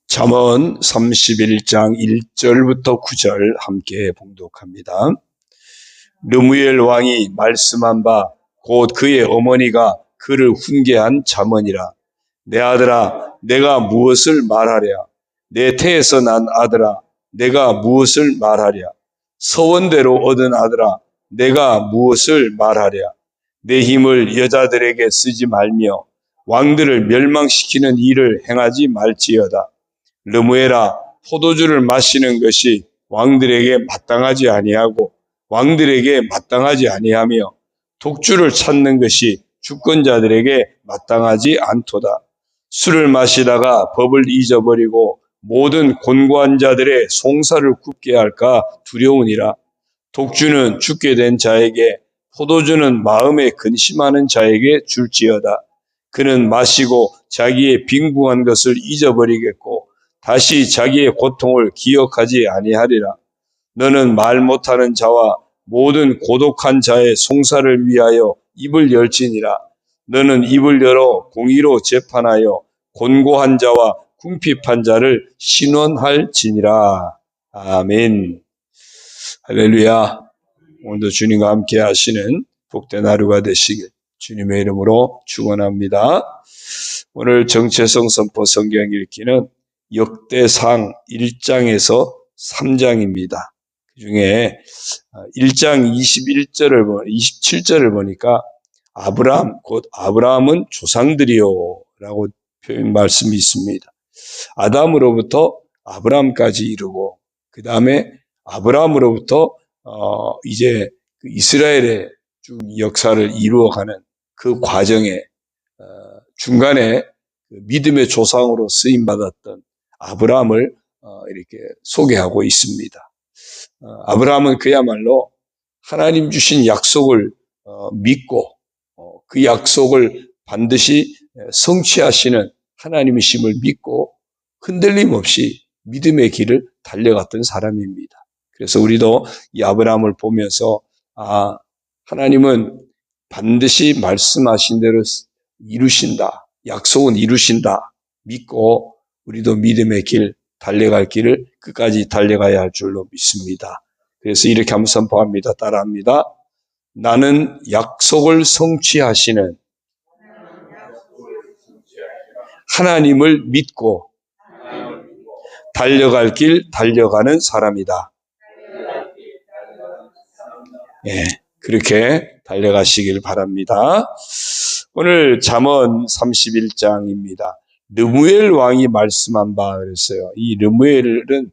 잠언 31장 1절부터 9절 함께 봉독합니다. 르무엘 왕이 말씀한 바 곧 그의 어머니가 그를 훈계한 잠언이라. 내 아들아, 내가 무엇을 말하랴? 내 태에서 난 아들아, 내가 무엇을 말하랴? 서원대로 얻은 아들아, 내가 무엇을 말하랴? 내 힘을 여자들에게 쓰지 말며 왕들을 멸망시키는 일을 행하지 말지어다. 르무엘아, 포도주를 마시는 것이 왕들에게 마땅하지 아니하고 왕들에게 마땅하지 아니하며 독주를 찾는 것이 주권자들에게 마땅하지 않도다. 술을 마시다가 법을 잊어버리고 모든 곤고한 자들의 송사를 굽게 할까 두려우니라. 독주는 죽게 된 자에게, 포도주는 마음에 근심하는 자에게 줄지어다. 그는 마시고 자기의 빈궁한 것을 잊어버리겠고 다시 자기의 고통을 기억하지 아니하리라. 너는 말 못하는 자와 모든 고독한 자의 송사를 위하여 입을 열지니라. 너는 입을 열어 공의로 재판하여 곤고한 자와 궁핍한 자를 신원할지니라. 아멘. 할렐루야. 오늘도 주님과 함께 하시는 복된 하루가 되시길 주님의 이름으로 축원합니다. 오늘 정체성 선포 성경 읽기는 역대상 1장에서 3장입니다. 그 중에 1장 27절을 보니까 아브라함, 곧 아브라함은 조상들이요 라고 표현 말씀이 있습니다. 아담으로부터 아브라함까지 이르고 그 다음에 아브라함으로부터 이제 이스라엘의 쭉 역사를 이루어가는 그 과정에 중간에 믿음의 조상으로 쓰임받았던 아브라함을 이렇게 소개하고 있습니다. 아브라함은 그야말로 하나님 주신 약속을 믿고 그 약속을 반드시 성취하시는 하나님이심을 믿고 흔들림 없이 믿음의 길을 달려갔던 사람입니다. 그래서 우리도 이 아브라함을 보면서 하나님은 반드시 말씀하신 대로 이루신다. 약속은 이루신다. 믿고 우리도 믿음의 길, 달려갈 길을 끝까지 달려가야 할 줄로 믿습니다. 그래서 이렇게 한번 선포합니다. 따라합니다. 나는 약속을 성취하시는 하나님을 믿고 달려갈 길 달려가는 사람이다. 예, 그렇게 달려가시길 바랍니다. 오늘 잠언 31장입니다. 르무엘 왕이 말씀한 바 그랬어요. 이 르무엘은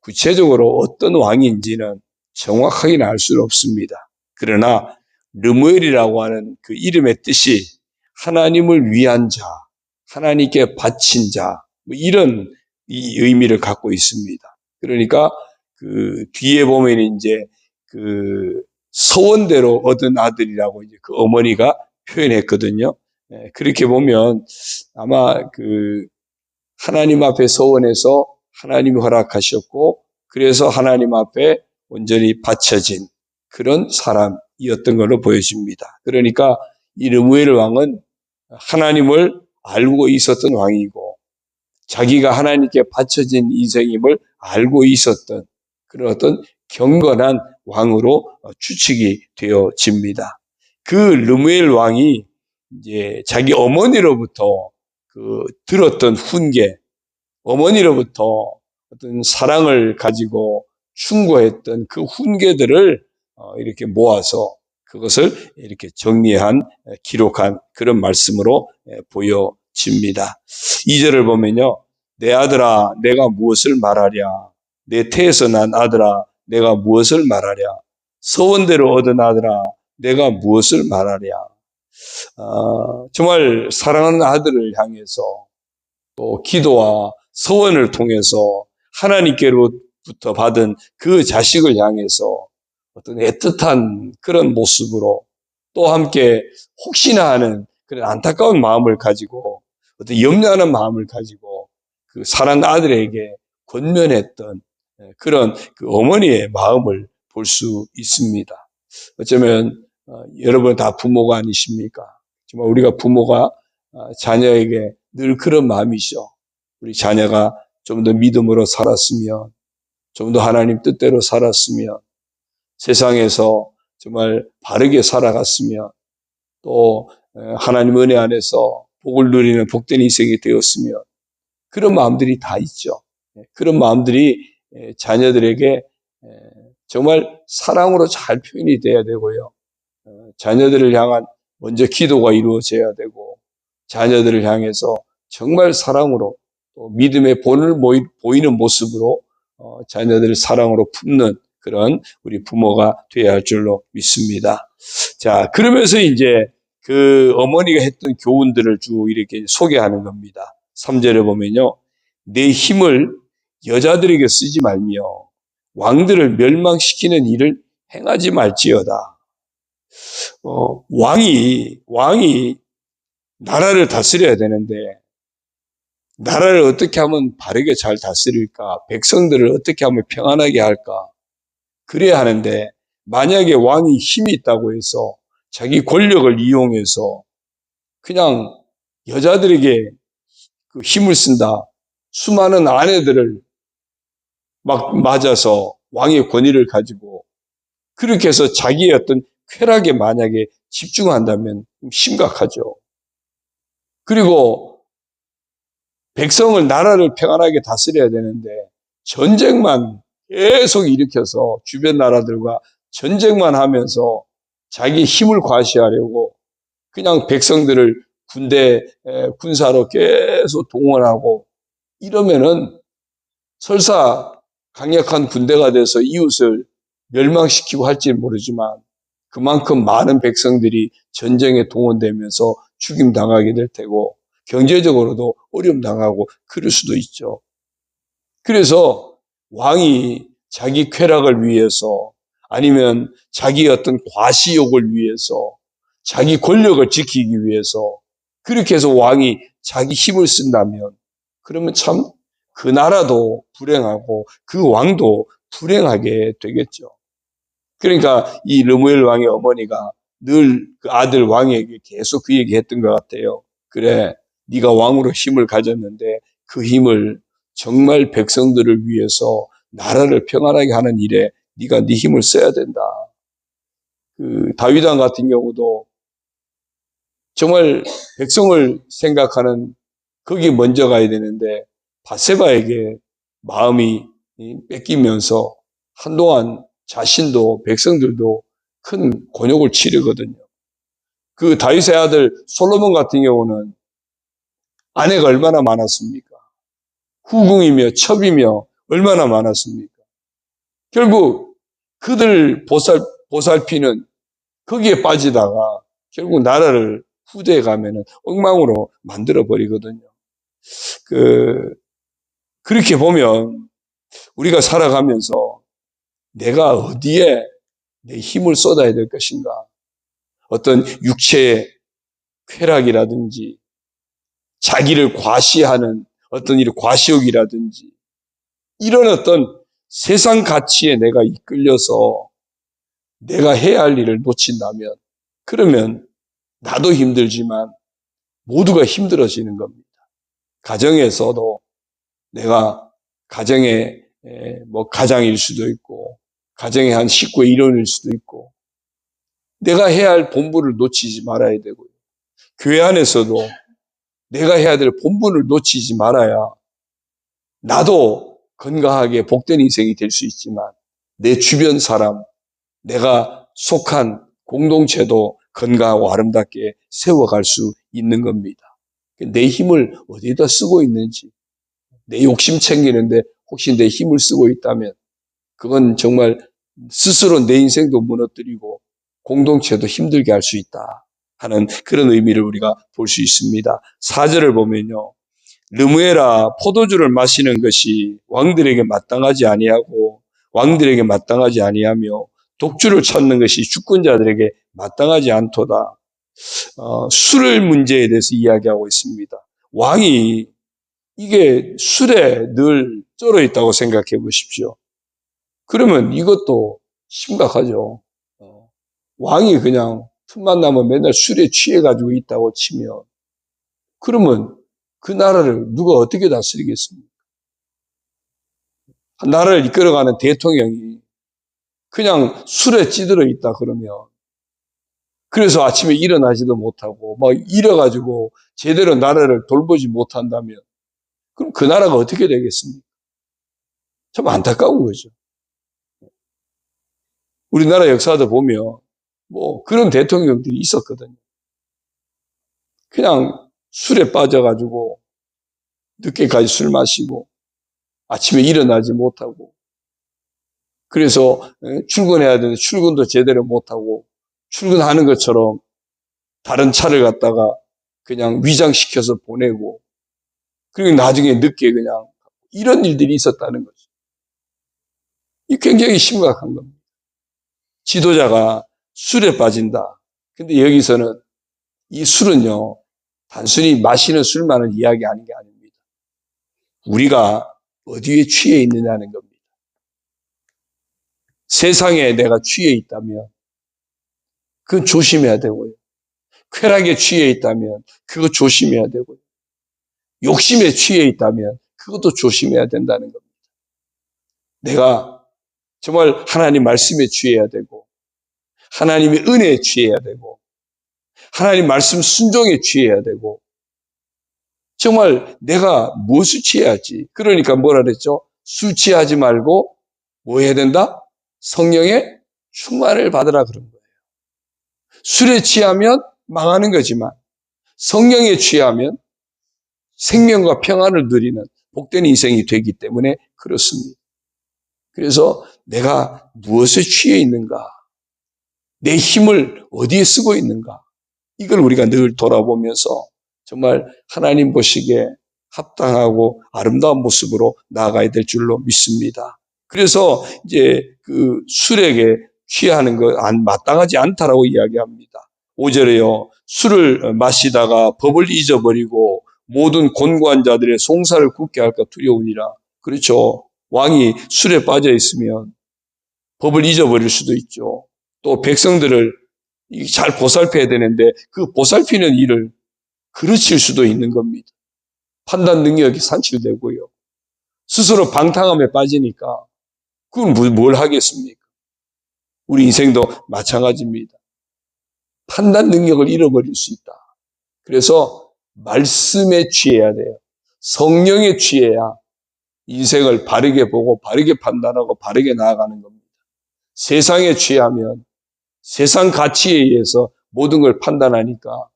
구체적으로 어떤 왕인지는 정확하게는 알 수 없습니다. 그러나 르무엘이라고 하는 그 이름의 뜻이 하나님을 위한 자, 하나님께 바친 자, 이런 이 의미를 갖고 있습니다. 그러니까 그 뒤에 보면 이제 그 서원대로 얻은 아들이라고 이제 그 어머니가 표현했거든요. 그렇게 보면 아마 그 하나님 앞에 서원해서 하나님이 허락하셨고 그래서 하나님 앞에 온전히 바쳐진 그런 사람이었던 걸로 보여집니다. 그러니까 이 르무엘 왕은 하나님을 알고 있었던 왕이고 자기가 하나님께 바쳐진 인생임을 알고 있었던 그런 어떤 경건한 왕으로 추측이 되어집니다. 그 르무엘 왕이 이제 자기 어머니로부터 그 들었던 훈계, 어머니로부터 어떤 사랑을 가지고 충고했던 그 훈계들을 이렇게 모아서 그것을 이렇게 정리한, 기록한 그런 말씀으로 보여집니다. 2절을 보면요. 내 아들아, 내가 무엇을 말하랴? 내 태에서 난 아들아, 내가 무엇을 말하랴? 서원대로 얻은 아들아, 내가 무엇을 말하랴? 정말 사랑하는 아들을 향해서 또 기도와 서원을 통해서 하나님께로부터 받은 그 자식을 향해서 어떤 애틋한 그런 모습으로 또 함께 혹시나 하는 그런 안타까운 마음을 가지고 어떤 염려하는 마음을 가지고 그 사랑하는 아들에게 권면했던 그런 그 어머니의 마음을 볼 수 있습니다. 어쩌면 여러분 다 부모가 아니십니까? 정말 우리가 부모가 자녀에게 늘 그런 마음이죠. 우리 자녀가 좀 더 믿음으로 살았으면, 좀 더 하나님 뜻대로 살았으면, 세상에서 정말 바르게 살아갔으면, 또 하나님 은혜 안에서 복을 누리는 복된 인생이 되었으면, 그런 마음들이 다 있죠. 그런 마음들이 자녀들에게 정말 사랑으로 잘 표현이 돼야 되고요. 자녀들을 향한 먼저 기도가 이루어져야 되고, 자녀들을 향해서 정말 사랑으로 또 믿음의 본을 보이는 모습으로 자녀들을 사랑으로 품는 그런 우리 부모가 되어야 할 줄로 믿습니다. 자, 그러면서 이제 그 어머니가 했던 교훈들을 쭉 이렇게 소개하는 겁니다. 3절에 보면요. 내 힘을 여자들에게 쓰지 말며 왕들을 멸망시키는 일을 행하지 말지어다. 왕이 나라를 다스려야 되는데, 나라를 어떻게 하면 바르게 잘 다스릴까? 백성들을 어떻게 하면 평안하게 할까? 그래야 하는데, 만약에 왕이 힘이 있다고 해서 자기 권력을 이용해서 그냥 여자들에게 그 힘을 쓴다. 수많은 아내들을 막 맞아서 왕의 권위를 가지고 그렇게 해서 자기의 어떤 쾌락에 만약에 집중한다면 심각하죠. 그리고 백성을, 나라를 평안하게 다스려야 되는데 전쟁만 계속 일으켜서 주변 나라들과 전쟁만 하면서 자기 힘을 과시하려고 그냥 백성들을 군사로 계속 동원하고 이러면은 설사 강력한 군대가 돼서 이웃을 멸망시키고 할지 모르지만 그만큼 많은 백성들이 전쟁에 동원되면서 죽임당하게 될 테고 경제적으로도 어려움 당하고 그럴 수도 있죠. 그래서 왕이 자기 쾌락을 위해서 아니면 자기 어떤 과시욕을 위해서 자기 권력을 지키기 위해서 그렇게 해서 왕이 자기 힘을 쓴다면 그러면 참 그 나라도 불행하고 그 왕도 불행하게 되겠죠. 그러니까 이 르무엘 왕의 어머니가 늘 그 아들 왕에게 계속 그 얘기했던 것 같아요. 그래, 네가 왕으로 힘을 가졌는데 그 힘을 정말 백성들을 위해서 나라를 평안하게 하는 일에 네가 네 힘을 써야 된다. 그 다윗 왕 같은 경우도 정말 백성을 생각하는 거기 먼저 가야 되는데 바세바에게 마음이 뺏기면서 한동안 자신도 백성들도 큰 곤욕을 치르거든요. 그 다윗의 아들 솔로몬 같은 경우는 아내가 얼마나 많았습니까? 후궁이며 첩이며 얼마나 많았습니까? 결국 그들 보살피는 거기에 빠지다가 결국 나라를 후대에 가면은 엉망으로 만들어 버리거든요. 그렇게 보면 우리가 살아가면서 내가 어디에 내 힘을 쏟아야 될 것인가? 어떤 육체의 쾌락이라든지 자기를 과시하는 어떤 이런 과시욕이라든지 이런 어떤 세상 가치에 내가 이끌려서 내가 해야 할 일을 놓친다면 그러면 나도 힘들지만 모두가 힘들어지는 겁니다. 가정에서도 내가 가정의 가장일 수도 있고 가정의 한 식구의 일원일 수도 있고 내가 해야 할 본분을 놓치지 말아야 되고요. 교회 안에서도 내가 해야 될 본분을 놓치지 말아야 나도 건강하게 복된 인생이 될 수 있지만 내 주변 사람, 내가 속한 공동체도 건강하고 아름답게 세워갈 수 있는 겁니다. 내 힘을 어디에다 쓰고 있는지, 내 욕심 챙기는데 혹시 내 힘을 쓰고 있다면 그건 정말 스스로 내 인생도 무너뜨리고 공동체도 힘들게 할 수 있다 하는 그런 의미를 우리가 볼 수 있습니다. 4절을 보면요. 르무엘아, 포도주를 마시는 것이 왕들에게 마땅하지 아니하고 왕들에게 마땅하지 아니하며 독주를 찾는 것이 주권자들에게 마땅하지 않도다. 술을 문제에 대해서 이야기하고 있습니다. 왕이 이게 술에 늘 쩔어 있다고 생각해 보십시오. 그러면 이것도 심각하죠. 왕이 그냥 틈만 나면 맨날 술에 취해가지고 있다고 치면 그러면 그 나라를 누가 어떻게 다스리겠습니까? 나라를 이끌어가는 대통령이 그냥 술에 찌들어 있다 그러면, 그래서 아침에 일어나지도 못하고 막 이래가지고 제대로 나라를 돌보지 못한다면 그럼 그 나라가 어떻게 되겠습니까? 참 안타까운 거죠. 우리나라 역사도 보면 뭐 그런 대통령들이 있었거든요. 그냥 술에 빠져가지고 늦게까지 술 마시고 아침에 일어나지 못하고, 그래서 출근해야 되는데 출근도 제대로 못하고 출근하는 것처럼 다른 차를 갖다가 그냥 위장시켜서 보내고, 그리고 나중에 늦게 그냥, 이런 일들이 있었다는 거죠. 이 굉장히 심각한 겁니다. 지도자가 술에 빠진다. 근데 여기서는 이 술은요, 단순히 마시는 술만을 이야기하는 게 아닙니다. 우리가 어디에 취해 있느냐는 겁니다. 세상에 내가 취해 있다면 그건 조심해야 되고요. 쾌락에 취해 있다면 그거 조심해야 되고요. 욕심에 취해 있다면 그것도 조심해야 된다는 겁니다. 내가 정말 하나님 말씀에 취해야 되고, 하나님의 은혜에 취해야 되고, 하나님 말씀 순종에 취해야 되고, 정말 내가 무엇을 취해야지. 그러니까 뭐라 그랬죠? 술 취하지 말고 뭐 해야 된다? 성령의 충만을 받으라 그런 거예요. 술에 취하면 망하는 거지만 성령에 취하면 생명과 평안을 누리는 복된 인생이 되기 때문에 그렇습니다. 그래서 내가 무엇에 취해 있는가? 내 힘을 어디에 쓰고 있는가? 이걸 우리가 늘 돌아보면서 정말 하나님 보시기에 합당하고 아름다운 모습으로 나아가야 될 줄로 믿습니다. 그래서 이제 그 술에게 취하는 것 마땅하지 않다라고 이야기합니다. 5절에요. 술을 마시다가 법을 잊어버리고 모든 곤고한 자들의 송사를 굳게 할까 두려우니라. 그렇죠. 왕이 술에 빠져 있으면 법을 잊어버릴 수도 있죠. 또 백성들을 잘 보살펴야 되는데 그 보살피는 일을 그르칠 수도 있는 겁니다. 판단 능력이 산출되고요. 스스로 방탕함에 빠지니까 그건 뭘 하겠습니까? 우리 인생도 마찬가지입니다. 판단 능력을 잃어버릴 수 있다. 그래서 말씀에 취해야 돼요. 성령에 취해야 인생을 바르게 보고 바르게 판단하고 바르게 나아가는 겁니다. 세상에 취하면 세상 가치에 의해서 모든 걸 판단하니까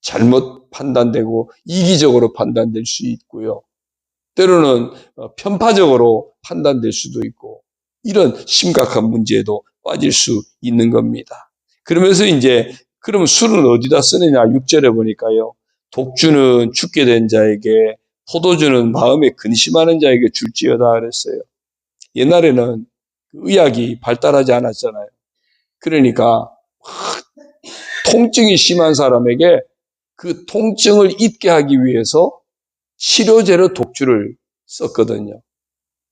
잘못 판단되고 이기적으로 판단될 수 있고요. 때로는 편파적으로 판단될 수도 있고, 이런 심각한 문제에도 빠질 수 있는 겁니다. 그러면서 이제 그러면 술은 어디다 쓰느냐? 6절에 보니까요. 독주는 죽게 된 자에게, 포도주는 마음에 근심하는 자에게 줄지어다 그랬어요. 옛날에는 의학이 발달하지 않았잖아요. 그러니까 통증이 심한 사람에게 그 통증을 잊게 하기 위해서 치료제로 독주를 썼거든요.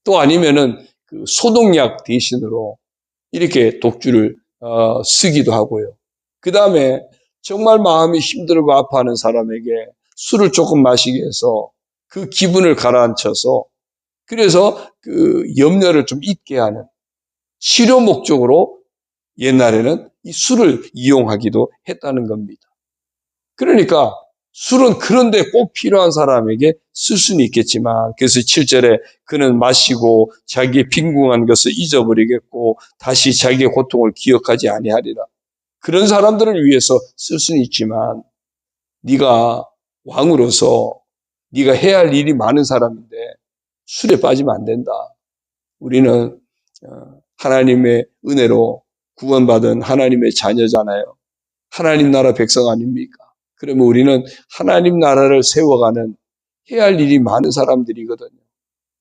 또 아니면은 그 소독약 대신으로 이렇게 독주를 쓰기도 하고요. 그 다음에 정말 마음이 힘들고 아파하는 사람에게 술을 조금 마시게 해서 그 기분을 가라앉혀서, 그래서 그 염려를 좀 잊게 하는 치료 목적으로 옛날에는 이 술을 이용하기도 했다는 겁니다. 그러니까 술은 그런데 꼭 필요한 사람에게 쓸 수는 있겠지만, 그래서 7절에 그는 마시고 자기의 빈궁한 것을 잊어버리겠고 다시 자기의 고통을 기억하지 아니하리라. 그런 사람들을 위해서 쓸 수는 있지만, 네가 왕으로서 네가 해야 할 일이 많은 사람인데 술에 빠지면 안 된다. 우리는 하나님의 은혜로 구원받은 하나님의 자녀잖아요. 하나님 나라 백성 아닙니까? 그러면 우리는 하나님 나라를 세워가는 해야 할 일이 많은 사람들이거든요.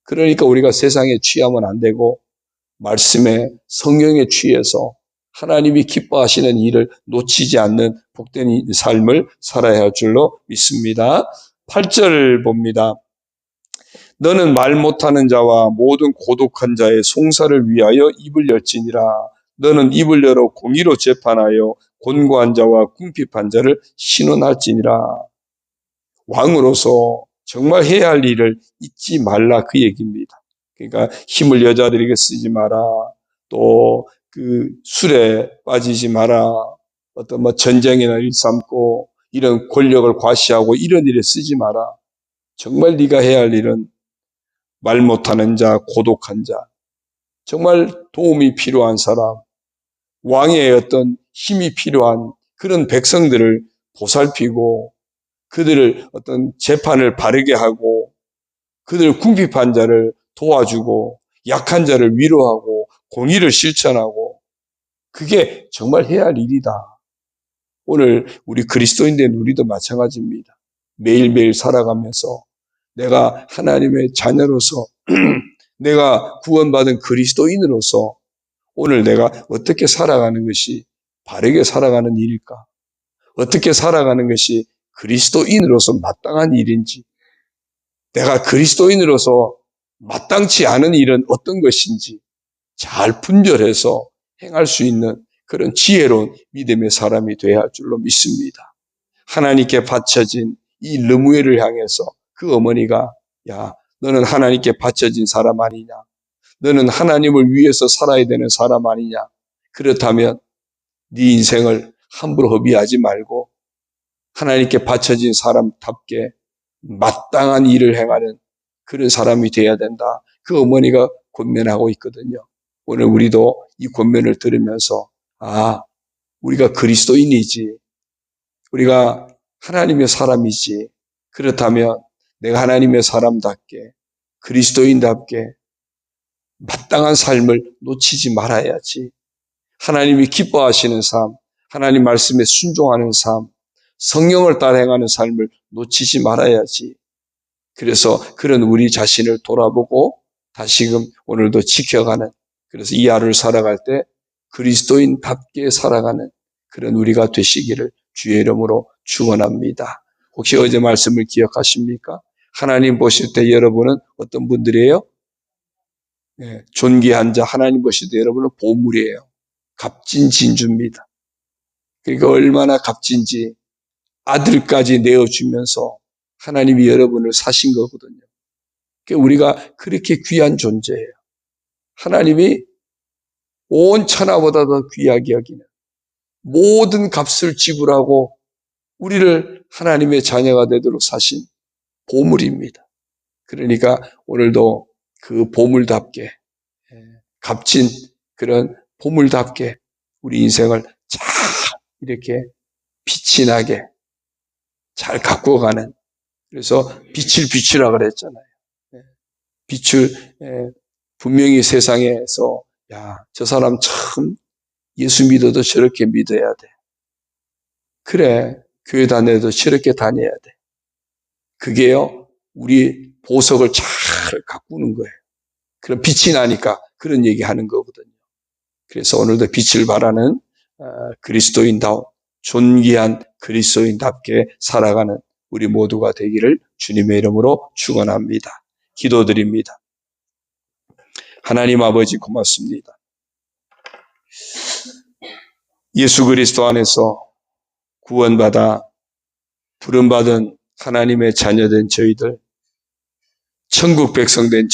그러니까 우리가 세상에 취하면 안 되고 말씀에, 성령에 취해서 하나님이 기뻐하시는 일을 놓치지 않는 복된 삶을 살아야 할 줄로 믿습니다. 8절 봅니다. 너는 말 못하는 자와 모든 고독한 자의 송사를 위하여 입을 열지니라. 너는 입을 열어 공의로 재판하여 곤고한 자와 궁핍한 자를 신원할지니라. 왕으로서 정말 해야 할 일을 잊지 말라, 그 얘기입니다. 그러니까 힘을 여자들에게 쓰지 마라. 또 그 술에 빠지지 마라. 어떤 뭐 전쟁이나 일삼고 이런 권력을 과시하고 이런 일에 쓰지 마라. 정말 네가 해야 할 일은 말 못하는 자, 고독한 자, 정말 도움이 필요한 사람, 왕의 어떤 힘이 필요한 그런 백성들을 보살피고 그들을 어떤 재판을 바르게 하고 그들 궁핍한 자를 도와주고 약한 자를 위로하고 공의를 실천하고 그게 정말 해야 할 일이다. 오늘 우리 그리스도인된 우리도 마찬가지입니다. 매일매일 살아가면서 내가 하나님의 자녀로서 내가 구원받은 그리스도인으로서 오늘 내가 어떻게 살아가는 것이 바르게 살아가는 일일까? 어떻게 살아가는 것이 그리스도인으로서 마땅한 일인지, 내가 그리스도인으로서 마땅치 않은 일은 어떤 것인지 잘 분별해서 행할 수 있는 그런 지혜로운 믿음의 사람이 되어야 할 줄로 믿습니다. 하나님께 바쳐진 이 르무엘을 향해서 그 어머니가 야, 너는 하나님께 바쳐진 사람 아니냐? 너는 하나님을 위해서 살아야 되는 사람 아니냐? 그렇다면 네 인생을 함부로 허비하지 말고 하나님께 바쳐진 사람답게 마땅한 일을 행하는 그런 사람이 되어야 된다. 그 어머니가 권면하고 있거든요. 오늘 우리도 이 권면을 들으면서 우리가 그리스도인이지, 우리가 하나님의 사람이지, 그렇다면 내가 하나님의 사람답게 그리스도인답게 마땅한 삶을 놓치지 말아야지. 하나님이 기뻐하시는 삶, 하나님 말씀에 순종하는 삶, 성령을 따라 행하는 삶을 놓치지 말아야지. 그래서 그런 우리 자신을 돌아보고 다시금 오늘도 지켜가는, 그래서 이 하루를 살아갈 때 그리스도인답게 살아가는 그런 우리가 되시기를 주의 이름으로 축원합니다. 혹시 어제 말씀을 기억하십니까? 하나님 보실 때 여러분은 어떤 분들이에요? 네, 존귀한 자, 하나님 보실 때 여러분은 보물이에요. 값진 진주입니다. 그러니까 얼마나 값진지 아들까지 내어주면서 하나님이 여러분을 사신 거거든요. 그러니까 우리가 그렇게 귀한 존재예요. 하나님이 온 천하보다 더 귀하게 여기는 모든 값을 지불하고 우리를 하나님의 자녀가 되도록 사신 보물입니다. 그러니까 오늘도 그 보물답게 값진 그런 보물답게 우리 인생을 잘 이렇게 빛이 나게 잘 가꾸어가는, 그래서 빛을 비추라 그랬잖아요. 빛을 분명히 세상에서 저 사람 참 예수 믿어도 저렇게 믿어야 돼. 그래, 교회 다녀도 저렇게 다녀야 돼. 그게요, 우리 보석을 잘 가꾸는 거예요. 그럼 빛이 나니까 그런 얘기하는 거거든요. 그래서 오늘도 빛을 발하는 그리스도인다운 존귀한 그리스도인답게 살아가는 우리 모두가 되기를 주님의 이름으로 축원합니다. 기도드립니다. 하나님 아버지 고맙습니다. 예수 그리스도 안에서 구원받아 부름받은 하나님의 자녀된 저희들, 천국 백성 된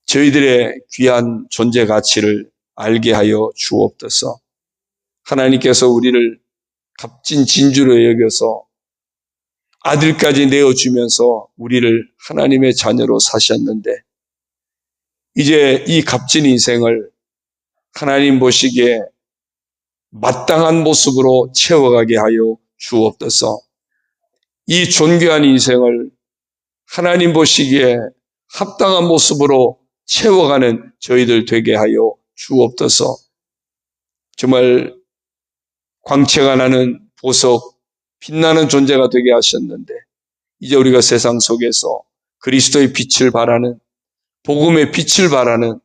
저희들의 귀한 존재 가치를 알게 하여 주옵소서. 하나님께서 우리를 값진 진주로 여겨서 아들까지 내어주면서 우리를 하나님의 자녀로 사셨는데 이제 이 값진 인생을 하나님 보시기에 마땅한 모습으로 채워가게 하여 주옵소서. 이 존귀한 인생을 하나님 보시기에 합당한 모습으로 채워가는 저희들 되게 하여 주옵소서. 정말 광채가 나는 보석, 빛나는 존재가 되게 하셨는데 이제 우리가 세상 속에서 그리스도의 빛을 발하는, 복음의 빛을 발하는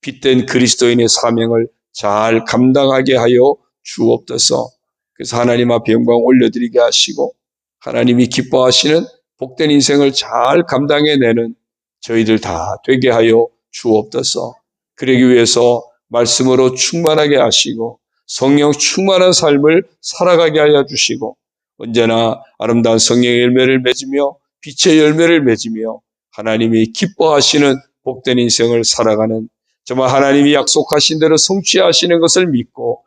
빛된 그리스도인의 사명을 잘 감당하게 하여 주옵소서. 그래서 하나님 앞에 영광 올려드리게 하시고 하나님이 기뻐하시는 복된 인생을 잘 감당해내는 저희들 다 되게 하여 주옵소서. 그러기 위해서 말씀으로 충만하게 하시고 성령 충만한 삶을 살아가게 하여 주시고 언제나 아름다운 성령의 열매를 맺으며 빛의 열매를 맺으며 하나님이 기뻐하시는 복된 인생을 살아가는, 정말 하나님이 약속하신 대로 성취하시는 것을 믿고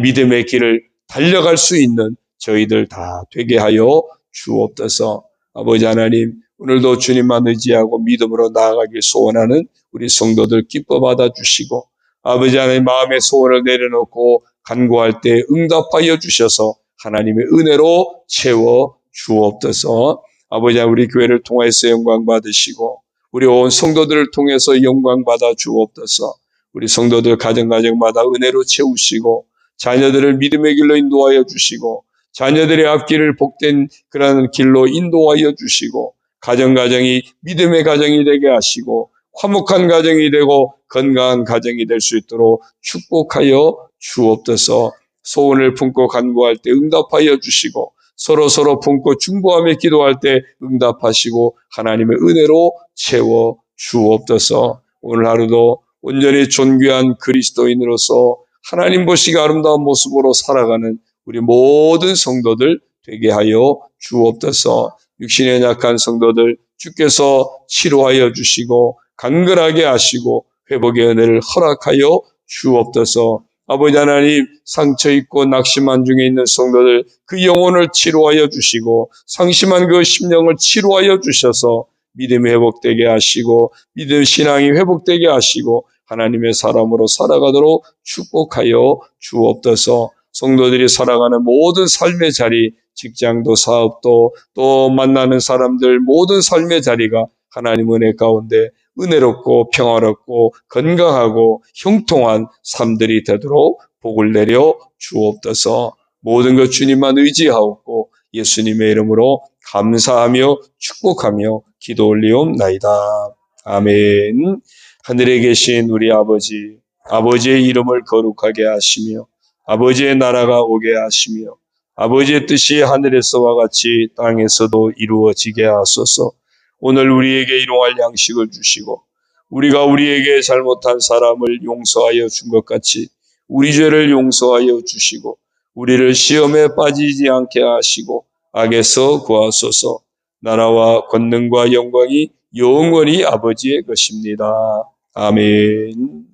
믿음의 길을 달려갈 수 있는 저희들 다 되게 하여 주옵소서. 아버지 하나님, 오늘도 주님만 의지하고 믿음으로 나아가길 소원하는 우리 성도들 기뻐 받아주시고, 아버지 하나님 마음의 소원을 내려놓고 간구할 때 응답하여 주셔서 하나님의 은혜로 채워 주옵소서. 아버지 하나님, 우리 교회를 통해서 영광 받으시고 우리 온 성도들을 통해서 영광 받아 주옵소서. 우리 성도들 가정마다 은혜로 채우시고 자녀들을 믿음의 길로 인도하여 주시고 자녀들의 앞길을 복된 그런 길로 인도하여 주시고 가정이 믿음의 가정이 되게 하시고 화목한 가정이 되고 건강한 가정이 될 수 있도록 축복하여 주옵소서. 소원을 품고 간구할 때 응답하여 주시고 서로 품고 중보하며 기도할 때 응답하시고 하나님의 은혜로 채워 주옵소서. 오늘 하루도 온전히 존귀한 그리스도인으로서 하나님 보시기 아름다운 모습으로 살아가는 우리 모든 성도들 되게 하여 주옵소서. 육신에 약한 성도들 주께서 치료하여 주시고 간결하게 하시고 회복의 은혜를 허락하여 주옵소서. 아버지 하나님, 상처 있고 낙심한 중에 있는 성도들 그 영혼을 치료하여 주시고 상심한 그 심령을 치료하여 주셔서 믿음이 회복되게 하시고 믿음 신앙이 회복되게 하시고 하나님의 사람으로 살아가도록 축복하여 주옵소서. 성도들이 살아가는 모든 삶의 자리, 직장도 사업도 또 만나는 사람들 모든 삶의 자리가 하나님 은혜 가운데 은혜롭고 평화롭고 건강하고 형통한 삶들이 되도록 복을 내려 주옵소서. 모든 것 주님만 의지하옵고 예수님의 이름으로 감사하며 축복하며 기도 올리옵나이다. 아멘. 하늘에 계신 우리 아버지, 아버지의 이름을 거룩하게 하시며 아버지의 나라가 오게 하시며 아버지의 뜻이 하늘에서와 같이 땅에서도 이루어지게 하소서. 오늘 우리에게 일용할 양식을 주시고 우리가 우리에게 잘못한 사람을 용서하여 준 것 같이 우리 죄를 용서하여 주시고 우리를 시험에 빠지지 않게 하시고 악에서 구하소서. 나라와 권능과 영광이 영원히 아버지의 것입니다. 아멘.